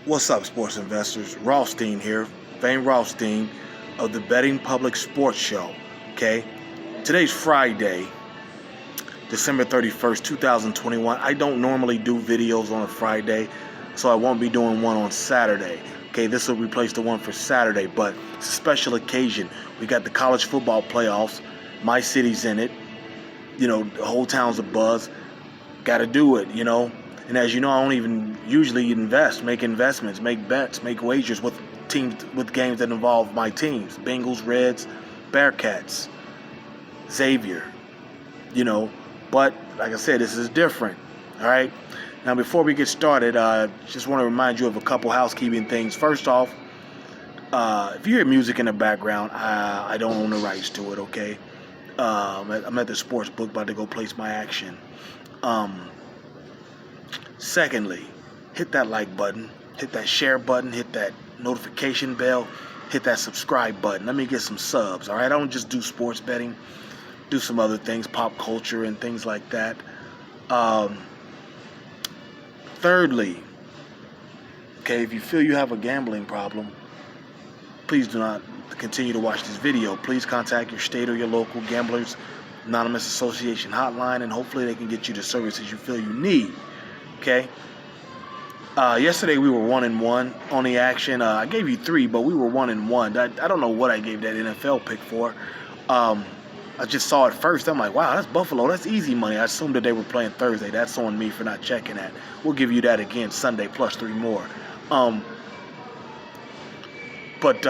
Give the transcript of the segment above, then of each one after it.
What's up, sports investors? Rothstein here, famed Rothstein of the Betting Public Sports Show. Okay, today's Friday, December 31st, 2021. I don't normally do videos on a Friday, so I won't be doing one on Saturday. Okay, this will replace the one for Saturday, but it's a special occasion. We got the college football playoffs. My city's in it. The whole town's abuzz. Got to do it, And as you know, I don't even usually make investments, make bets, make wagers with games that involve my teams: Bengals, Reds, Bearcats, Xavier. But like I said, this is different. All right. Now, before we get started, just want to remind you of a couple housekeeping things. First off, if you hear music in the background, I don't own the rights to it. Okay. I'm at the sports book, about to go place my action. Secondly, hit that like button, hit that share button, hit that notification bell, hit that subscribe button. Let me get some subs, all right? I don't just do sports betting, do some other things, pop culture and things like that. Thirdly, okay, if you feel you have a gambling problem, please do not continue to watch this video. Please contact your state or your local Gamblers Anonymous Association hotline, and hopefully they can get you the services you feel you need. Okay. Yesterday we were 1-1 on the action. I gave you 3, but we were 1-1. I don't know what I gave that NFL pick for. I just saw it first. I'm like, wow, that's Buffalo. That's easy money. I assumed that they were playing Thursday. That's on me for not checking that. We'll give you that again Sunday plus 3 more. But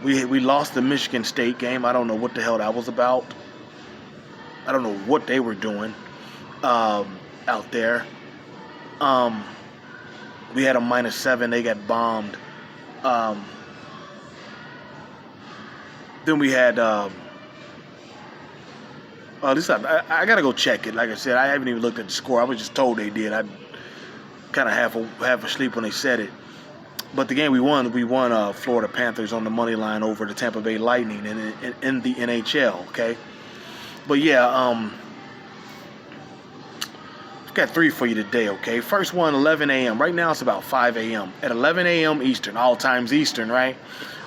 we lost the Michigan State game. I don't know what the hell that was about. I don't know what they were doing out there. We had a -7. They got bombed. Then we had. At least I gotta go check it. Like I said, I haven't even looked at the score. I was just told they did. I kind of half asleep when they said it. But the game we won Florida Panthers on the money line over the Tampa Bay Lightning in the NHL. Okay, but yeah. Got 3 for you today, okay? First one, 11 a.m. Right now it's about 5 a.m. At 11 a.m. Eastern, all times Eastern, right?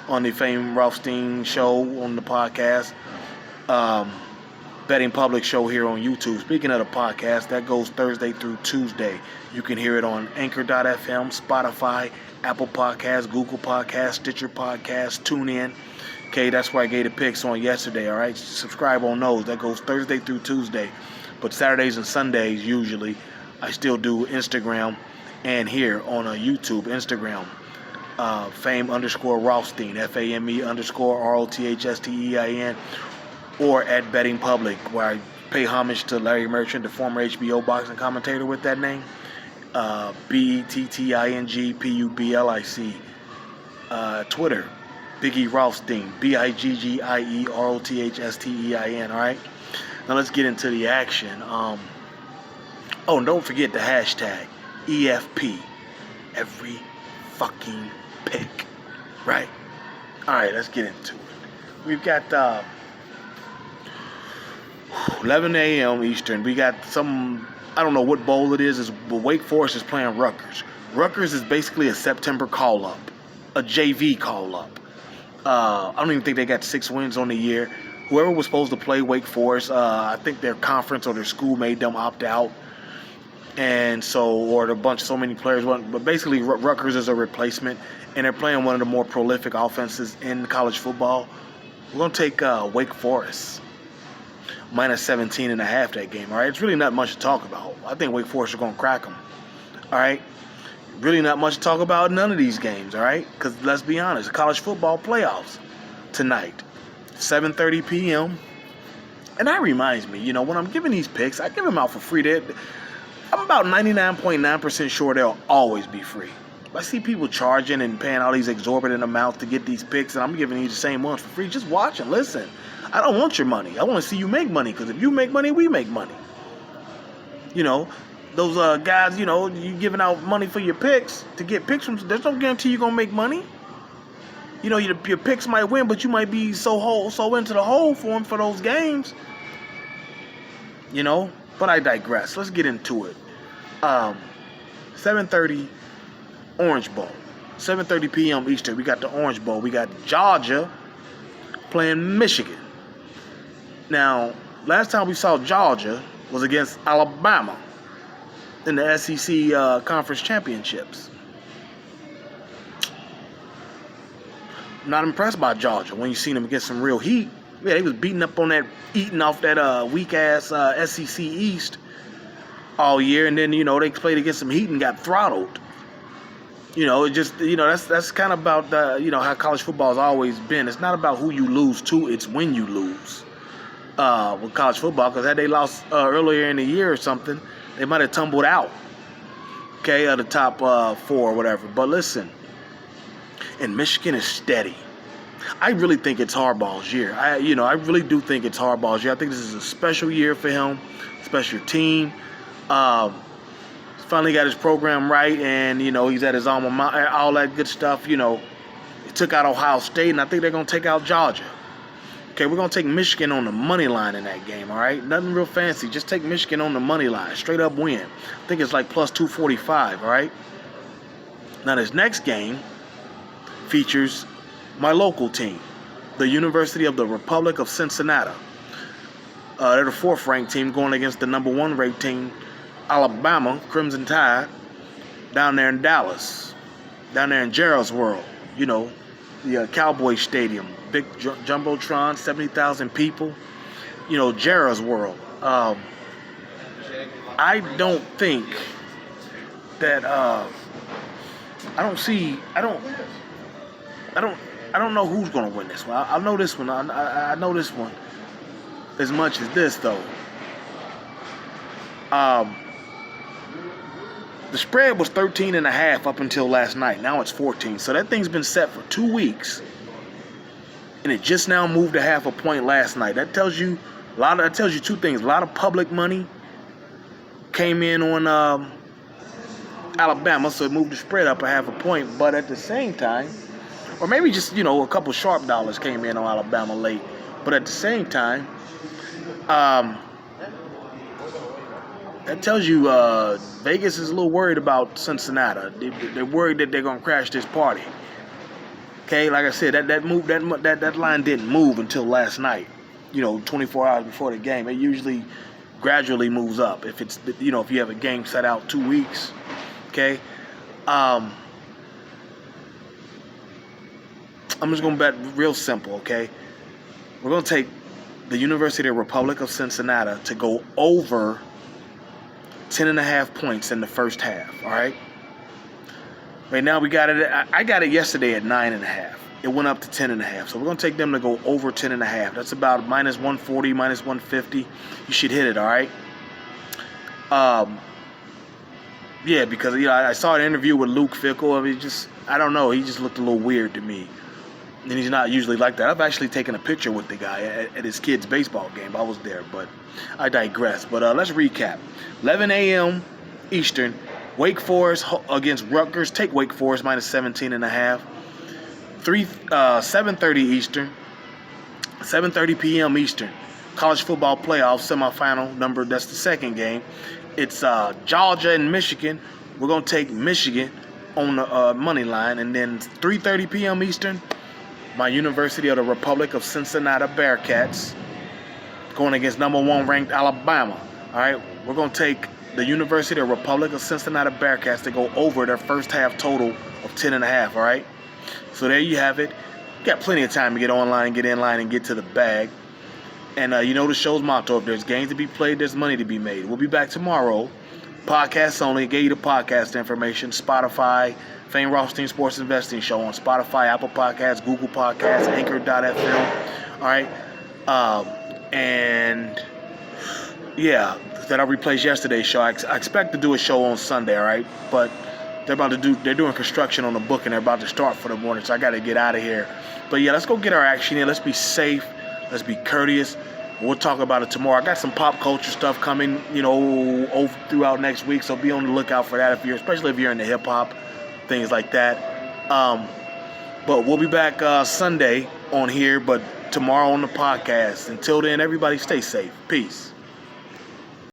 On the famed Rothstein show on the podcast. Betting Public show here on YouTube. Speaking of the podcast, that goes Thursday through Tuesday. You can hear it on Anchor.fm, Spotify, Apple Podcasts, Google Podcasts, Stitcher Podcasts, TuneIn. Okay, that's where I gave the picks on yesterday, all right? Subscribe on those. That goes Thursday through Tuesday. But Saturdays and Sundays, usually, I still do Instagram and here on YouTube, Instagram, fame_Rothstein, FAME_ROTHSTEIN, or at Betting Public, where I pay homage to Larry Merchant, the former HBO boxing commentator with that name, BETTINGPUBLIC. Twitter, Biggie Rothstein, BIGGIEROTHSTEIN, all right? Now let's get into the action. And don't forget the hashtag EFP. Every fucking pick. Right? Alright, let's get into it. We've got 11 a.m. Eastern. We got I don't know what bowl it is, but Wake Forest is playing Rutgers. Rutgers is basically a September call-up. A JV call-up. I don't even think they got 6 wins on the year. Whoever was supposed to play Wake Forest, I think their conference or their school made them opt out. And so many players went. But basically, Rutgers is a replacement, and they're playing one of the more prolific offenses in college football. We're going to take Wake Forest, -17.5 that game, all right? It's really not much to talk about. I think Wake Forest are going to crack them, all right? Really not much to talk about in none of these games, all right? Because let's be honest, college football playoffs tonight. 7:30 p.m. And that reminds me, when I'm giving these picks, I give them out for free. I'm about 99.9% sure they'll always be free. I see people charging and paying all these exorbitant amounts to get these picks, and I'm giving you the same ones for free. Just watch and listen. I don't want your money. I want to see you make money, because if you make money, we make money. Those guys, you giving out money for your picks to get picks from. There's no guarantee you're going to make money. Your picks might win, but you might be so into the hole for them for those games. But I digress. Let's get into it. 7:30, Orange Bowl. 7:30 p.m. Eastern, we got the Orange Bowl. We got Georgia playing Michigan. Now, last time we saw Georgia was against Alabama in the SEC Conference Championships. Not impressed by Georgia when you seen them get some real heat. Yeah, they was beating up on that, eating off that weak-ass SEC East all year, and then, they played against some heat and got throttled. It just, that's kind of about, how college football has always been. It's not about who you lose to, it's when you lose with college football, because had they lost earlier in the year or something, they might have tumbled out, of the top 4 or whatever. But listen, and Michigan is steady. I really think it's Harbaugh's year. I really do think it's Harbaugh's year. I think this is a special year for him, special team. Finally got his program right, and he's at his alma mater, all that good stuff. He took out Ohio State, and I think they're gonna take out Georgia. Okay, we're gonna take Michigan on the money line in that game. All right, nothing real fancy. Just take Michigan on the money line, straight up win. I think it's like plus 245. All right. Now this next game features my local team, the University of the Republic of Cincinnati. They're the 4th ranked team going against the number 1 ranked team, Alabama, Crimson Tide, down there in Dallas, down there in Gerald's World, the Cowboy Stadium, big Jumbotron, 70,000 people, Gerald's World. I don't think that, I don't know who's going to win this one. I know this one. I know this one as much as this, though. The spread was 13.5 up until last night. Now it's 14. So that thing's been set for 2 weeks, and it just now moved a half a point last night. That tells you that tells you 2 things. A lot of public money came in on Alabama, so it moved the spread up a half a point. But at the same time, or maybe just, a couple sharp dollars came in on Alabama late. But at the same time, that tells you Vegas is a little worried about Cincinnati. They're worried that they're going to crash this party. Okay, like I said, that line didn't move until last night, 24 hours before the game. It usually gradually moves up if it's, if you have a game set out 2 weeks. Okay. I'm just going to bet real simple, okay? We're going to take the University of the Republic of Cincinnati to go over 10.5 points in the first half, all right? Right now we got it, I got it yesterday at 9.5. It went up to 10.5. So we're going to take them to go over 10.5. That's about minus 140, minus 150. You should hit it, all right? Yeah, because, I saw an interview with Luke Fickell. I mean, I don't know. He just looked a little weird to me. And he's not usually like that. I've actually taken a picture with the guy at his kid's baseball game. I was there, but I digress. But let's recap. 11 a.m. Eastern, Wake Forest against Rutgers. Take Wake Forest minus 17.5. 7:30 Eastern, 7:30 p.m. Eastern. College football playoff semifinal number. That's the second game. It's Georgia and Michigan. We're gonna take Michigan on the money line, and then 3:30 p.m. Eastern. My University of the Republic of Cincinnati Bearcats going against number 1 ranked Alabama. All right, we're going to take the University of the Republic of Cincinnati Bearcats to go over their first half total of 10.5. All right, so there you have it. You got plenty of time to get online, get in line, and get to the bag. And the show's motto: if there's games to be played, there's money to be made. We'll be back tomorrow. Podcasts only. Gave you the podcast information. Spotify. Fane Rothstein Sports Investing Show on Spotify, Apple Podcasts, Google Podcasts, Anchor.fm. All right. And yeah, that I replaced yesterday's show. I expect to do a show on Sunday, all right? But they're doing construction on the book, and they're about to start for the morning, so I got to get out of here. But yeah, let's go get our action in. Let's be safe. Let's be courteous. We'll talk about it tomorrow. I got some pop culture stuff coming, throughout next week, so be on the lookout for that, especially if you're into hip-hop, things like that. But we'll be back Sunday on here, but tomorrow on the podcast. Until then, everybody stay safe. Peace.